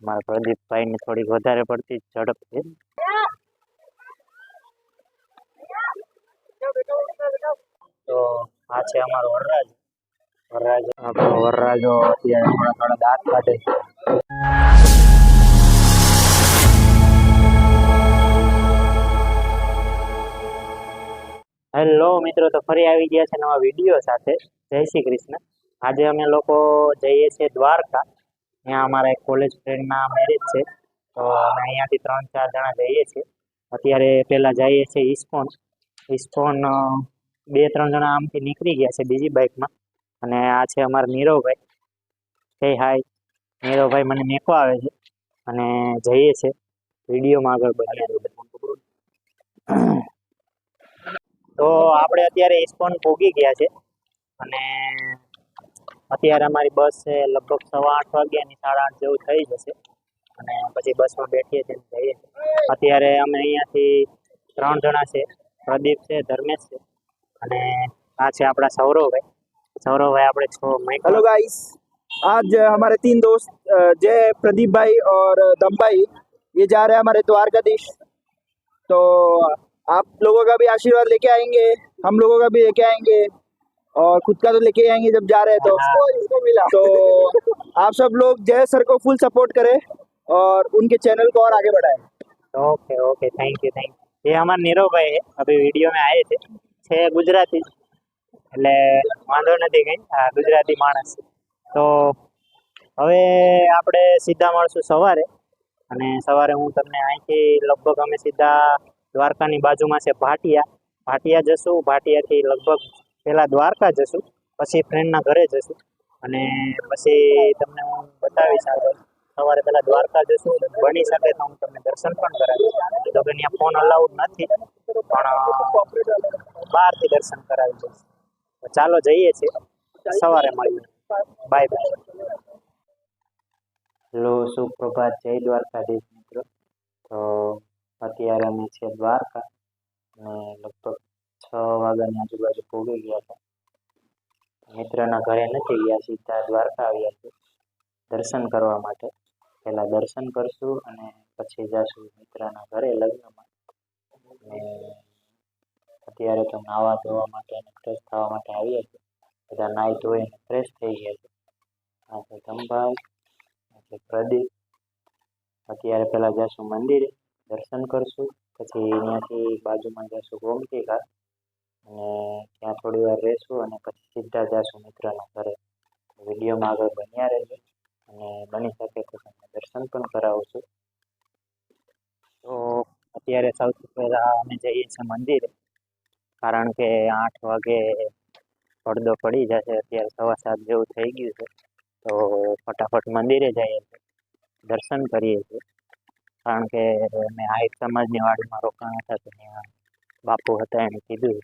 મારા પ્રદીપભાઈની થોડીક વધારે પડતી ઝડપ છે. તો આ છે અમારો વરરાજ. આપણો વરરાજો અત્યારે થોડા દાંત કાઢે છે. હેલો મિત્રો, તો ફરી આવી ગયા છે નવા વિડીયો સાથે. જય શ્રી કૃષ્ણ. આજે અમે લોકો જઈએ છીએ દ્વારકા. ત્યાં અમારા એક કોલેજ ફ્રેન્ડના મેરેજ છે, તો અમે અહીંયાથી 3-4 જણા જઈએ છીએ. અત્યારે પહેલા જઈએ છીએ ઇસ્કોન. 2-3 જણા આમથી નીકળી ગયા છે બીજી બાઇકમાં. અને આ છે અમારા નીરવભાઈ. હે હાય. નીરવભાઈ મને મેકવા આવે છે અને જઈએ છે. વિડીયોમાં આગળ બન્યા રહેજો. તો આપણે અત્યારે ઇસ્કોન પહોંચી ગયા છે અને અત્યારે અમારી બસ છે લગભગ 7:15 વાગ્યાની 8:30 જેવું થઈ જશે અને પછી બસમાં બેઠીએ છીએ જઈએ. અત્યારે અમે અહીંયાથી 3 જણા છે. પ્રદીપ છે, ધર્મેશ છે અને આ છે આપણા સૌરવભાઈ. सौरभ भाई आप हेलो गाइस, आज हमारे 3 दोस्त जय, प्रदीप भाई और दम भाई ये जा रहे हैं हमारे द्वारकाधीश। तो आप लोगों का भी आशीर्वाद लेके आएंगे, हम लोगों का भी लेके आएंगे और खुद का तो लेके आएंगे जब जा रहे हैं तो इसको मिला। तो आप सब लोग जय सर को फुल सपोर्ट करें और उनके चैनल को और आगे बढ़ाएं। Okay okay, thank you. ये हमारे नीरव भाई है, अभी वीडियो में आए थे, छे गुजराती એટલે વાંધો નથી કઈ, આ ગુજરાતી માણસ. તો હવે આપણે સીધા મળશું સવારે અને સવારે હું તમને અહીંથી લગભગ અમે સીધા દ્વારકાની બાજુમાં છે ભાટિયા જશું. ભાટિયાથી લગભગ પહેલા દ્વારકા જશું, પછી ફ્રેન્ડના ઘરે જશું અને પછી તમને હું બતાવીશ આગળ. સવારે પહેલા દ્વારકા જશું, બની શકે તો હું તમને દર્શન પણ કરાવીશ. તો કે ત્યાં ફોન અલાઉડ નથી, પણ બહારથી દર્શન કરાવી દઈશ. ચાલો જઈએ છીએ, સવારે મળીએ. Bye bye. હેલો, સુપ્રભાત, જય દ્વારકાધીશ મિત્રો. તો અત્યારે અમે છે દ્વારકા અને લગભગ 6 વાગ્યાની આજુબાજુ પહોંચી ગયા હતા. મિત્રના ઘરે નથી ગયા, સીધા દ્વારકા આવ્યા છે દર્શન કરવા માટે. પહેલા દર્શન કરશું અને પછી જશું મિત્રના ઘરે લગ્નમાં. અને અત્યારે તો નાવા ધોવા માટે અને ફ્રેશ થવા માટે આવ્યા છે. બધા નાહી ધોઈને ફ્રેશ થઈ ગયા છે. આ છે ધમભાઈ, આ છે પ્રદીપ. અત્યારે પહેલાં જશું મંદિરે, દર્શન કરશું, પછી અહીંયાથી બાજુમાં જશું ગોમતી ઘાટ અને ત્યાં થોડી વાર રહેશું અને પછી સીધા જશું મિત્રના ઘરે. વિડીયોમાં આગળ બન્યા રહેજો અને બની શકે તો તમને દર્શન પણ કરાવું છું. તો અત્યારે સૌથી પહેલાં અમે જઈએ છીએ મંદિરે, કારણ કે 8 વાગે પડદો પડી જશે. અત્યારે 7:15 જેવું થઈ ગયું છે, તો ફટાફટ મંદિરે જઈએ છીએ, દર્શન કરીએ છીએ. કારણ કે મેં આહિર સમાજની વાડીમાં રોકાણ હતા, તો ત્યાં બાપુ હતા, એને કીધું.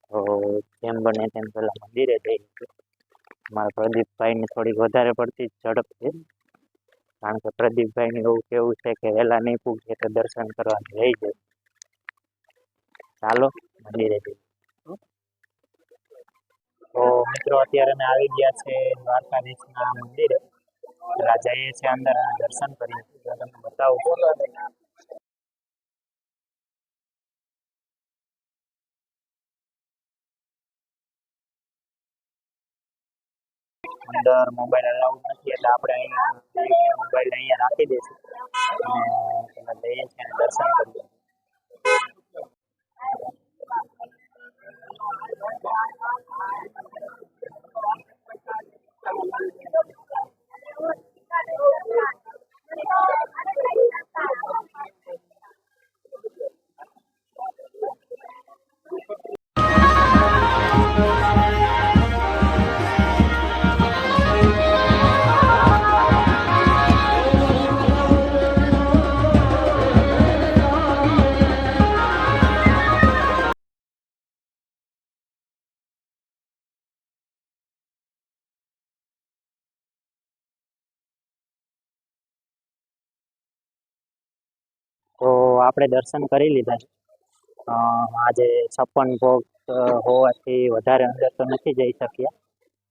તો જેમ બને તેમ પહેલાં મંદિરે જઈએ છીએ. મારા પ્રદીપભાઈની થોડીક વધારે પડતી ઝડપ છે, કારણ કે પ્રદીપભાઈનું એવું કેવું છે કે વહેલા નહીં પૂગીએ તો દર્શન કરવાનું રહી જાય. ચાલો મંદિરે જઈએ. તો મિત્રો અત્યારે અમે આવી ગયા છે દ્વારકાધીશના મંદિરે. પેલા જઈએ છીએ અંદર અને દર્શન કરીએ છીએ. તમને બતાવું અંદર મોબાઈલ અલાઉડ નથી, એટલે આપણે અહીંયા મોબાઈલ અહીંયા રાખી દઈશું અને પેલા જઈએ છીએ અને દર્શન કરીએ. તો આપણે દર્શન કરી લીધા છે. આજે 56 ભોગ હોવાથી વધારે અંદર તો નથી જઈ શક્યા,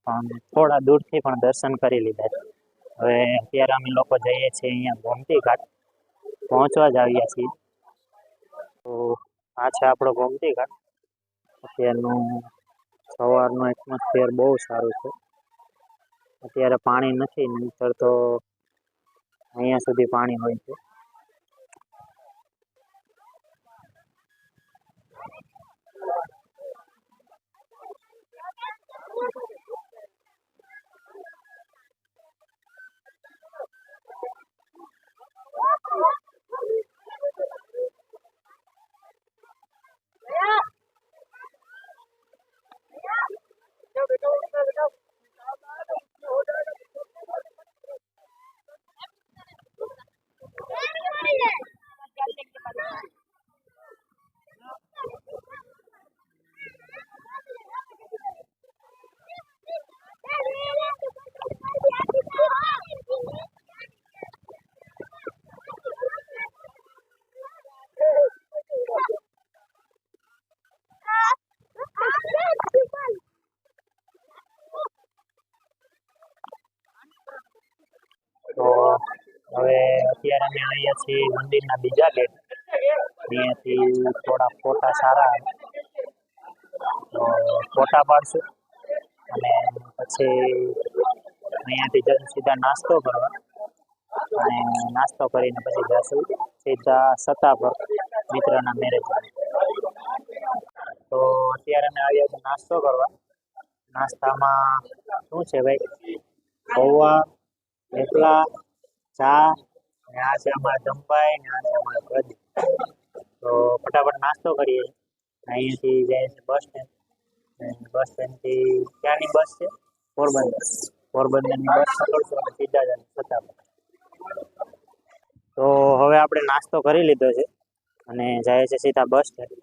પણ થોડા દૂરથી પણ દર્શન કરી લીધા છે. હવે અત્યારે અમે લોકો જઈએ છીએ અહીંયા ગોમતી ઘાટ, પહોંચવા જ આવ્યા છીએ. તો આ છે આપણો ગોમતી ઘાટ. અત્યારનું સવારનું એટમોસ્ફિયર બહુ સારું છે. અત્યારે પાણી નથી, નહીંતર તો અહીંયા સુધી પાણી હોય છે. તો હવે અત્યારે અમે આવ્યા છીએ મંદિરના બીજા ગેટ. અહીંયાથી થોડા ફોટા સારા આવે તો ફોટા પાડશું, અને પછી અહીંયાથી જઈને સીધા નાસ્તો કરવા, અને નાસ્તો કરીને પછી જશું સીધા સત્તા પર મિત્રના મેરેજ. તો અત્યારે અમે આવ્યા છીએ નાસ્તો કરવા. નાસ્તામાં શું છે ભાઈ? પૌવા, થેપલા, ચા, ને આ છે અમારા દમભાઈ, ને આ છે અમારા પ્રદીપ. તો ફટાફટ નાસ્તો કરીએ. અહીંયાથી જાય છે બસ સ્ટેન્ડ. બસ સ્ટેન્ડથી ક્યાંની બસ છે? પોરબંદર. પોરબંદરની બસ પકડશું અને સીધા જ સત્તા પર. તો હવે આપણે નાસ્તો કરી લીધો છે અને જાય છે સીધા બસ સ્ટેન્ડ.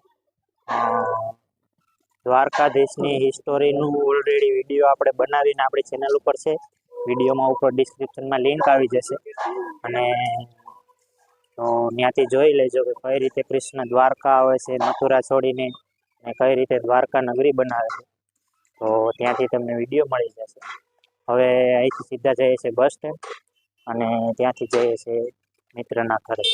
દ્વારકાધીશની હિસ્ટોરીનું ઓલરેડી વિડીયો આપણે બનાવીને આપણી ચેનલ ઉપર છે. વિડીયોમાં ઉપર ડિસ્ક્રિપ્શનમાં લિંક આવી જશે, અને તો ત્યાંથી જોઈ લેજો કે કઈ રીતે કૃષ્ણ દ્વારકા આવે છે મથુરા છોડીને, અને કઈ રીતે દ્વારકા નગરી બનાવે છે. તો ત્યાંથી તમને વિડીયો મળી જશે. હવે અહીંથી સીધા જઈએ છીએ બસ સ્ટેન્ડ, અને ત્યાંથી જઈએ છીએ મિત્રના ઘરે.